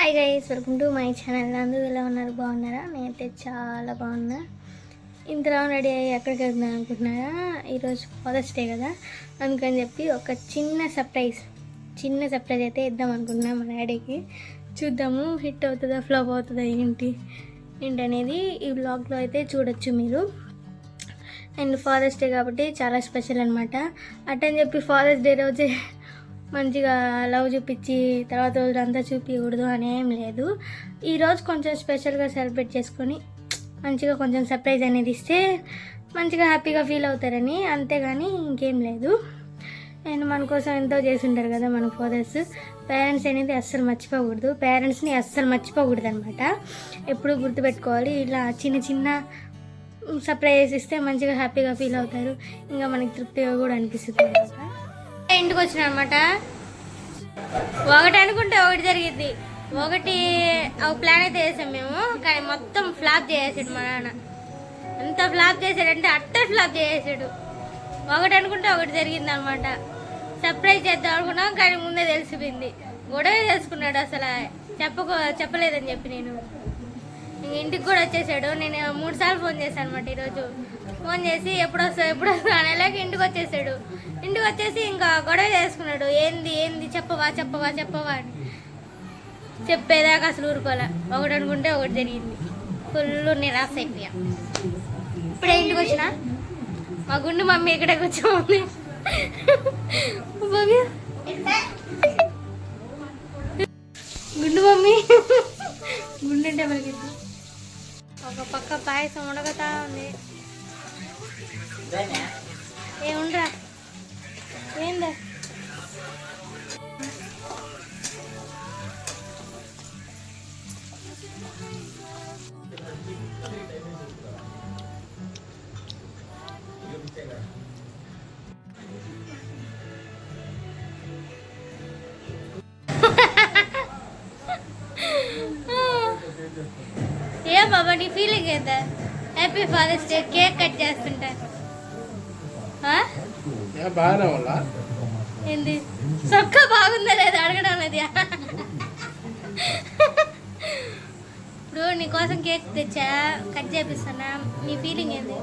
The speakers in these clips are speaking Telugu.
Hi guys, welcome to my channel. అందరూ ఎలా ఉన్నారు? బాగున్నారా? నేనైతే చాలా బాగున్నా. ఇంతలో రెడీ అయ్యి ఎక్కడికి వెళ్తున్నాను అనుకుంటున్నారా? ఈరోజు ఫాదర్స్ డే కదా, అందుకని చెప్పి ఒక చిన్న సర్ప్రైజ్ అయితే ఇద్దాం అనుకుంటున్నాను మా డాడీకి. చూద్దాము హిట్ అవుతుందా ఫ్లాప్ అవుతుందా ఏంటనేది ఈ వ్లాగ్లో అయితే చూడొచ్చు మీరు. అండ్ ఫాదర్స్ డే కాబట్టి చాలా స్పెషల్ అనమాట. అట్టని చెప్పి ఫాదర్స్ డే రోజే మంచిగా లవ్ చూపించి తర్వాత రోజులంతా చూపించకూడదు అని ఏం లేదు. ఈరోజు కొంచెం స్పెషల్గా సెలబ్రేట్ చేసుకొని మంచిగా కొంచెం సర్ప్రైజ్ అనేది ఇస్తే మంచిగా హ్యాపీగా ఫీల్ అవుతారని, అంతేగాని ఇంకేం లేదు. అండ్ మన కోసం ఎంతో చేసి ఉంటారు కదా మన ఫాదర్స్. పేరెంట్స్ అనేది అస్సలు మర్చిపోకూడదు, పేరెంట్స్ని అస్సలు మర్చిపోకూడదు అనమాట. ఎప్పుడూ గుర్తుపెట్టుకోవాలి. ఇలా చిన్న చిన్న సర్ప్రైజ్ ఇస్తే మంచిగా హ్యాపీగా ఫీల్ అవుతారు, ఇంకా మనకి తృప్తిగా కూడా అనిపిస్తుంది అనమాట. ఇంటికి వచ్చిన అనమాట. ఒకటి అనుకుంటే ఒకటి జరిగింది. ఒక ప్లాన్ అయితే వేసాం మేము, కానీ మొత్తం ఫ్లాప్ చేసేసాడు మా నాన్న. ఎంత ఫ్లాప్ చేసాడంటే అట్టర్ ఫ్లాప్ చేసేసాడు. ఒకటి అనుకుంటే ఒకటి జరిగింది అనమాట. సర్ప్రైజ్ చేద్దాం అనుకున్నాం, కానీ ముందే తెలిసిపోయింది. గొడవ చేసుకున్నాడు, అసలు చెప్పలేదని చెప్పి నేను. ఇంటికి కూడా వచ్చేసాడు. నేను 3 సార్లు ఫోన్ చేశాను అనమాట. ఈరోజు ఫోన్ చేసి ఎప్పుడు వస్తావు అనేలాగా ఇంటికి వచ్చేసాడు. ఇంటికి వచ్చేసి ఇంకా గొడవ చేసుకున్నాడు. ఏంది చెప్పవా అని. చెప్పేదాకా అసలు ఊరుకోలే. ఒకటి అనుకుంటే ఒకటి జరిగింది. ఫుల్ నిరాశ అయిపోయా. ఇప్పుడే ఇంటికి వచ్చిన మా గుండు మమ్మీ ఇక్కడే కూర్చోంది. గుండు మమ్మీ గుండంటే మనకి ఒక పక్క పాయసం ఉడకతా ఉంది. ఏముండ్రా ఏందా ఏ బాబా నీ ఫీలింగ్ ఏందా? Happy father's day cake cut చేస్తుంటా ఏంది చొక్కా బాగుందా లేదా అడగడం అది. ఇప్పుడు నీ కోసం కేక్ తెచ్చా, కట్ చేపిస్తున్నా. నీ ఫీలింగ్ ఏంది?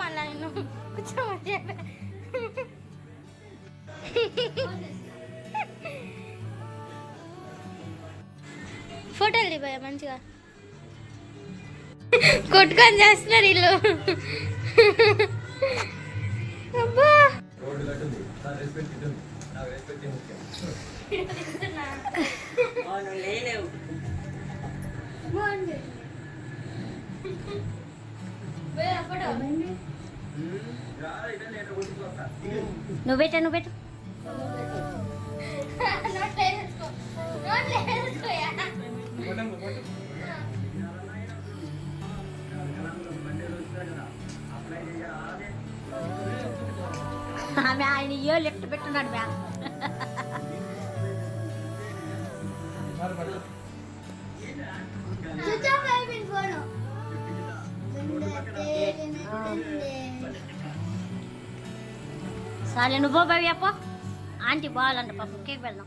మళ్ళా నేను కూర్చోమని ఫోటోలు దిపోయా మంచిగా. కొట్టుకొని చేస్తున్నారు వీళ్ళు. అబ్బా నువ్వు పెట్టు ఆమె ఆయన ఇయో లెఫ్ట్ పెట్టున్నాడు. సరే నువ్వు బావి అప్ప ఆంటీ బాగాలంట పాప. కేక్ వెళ్దాం.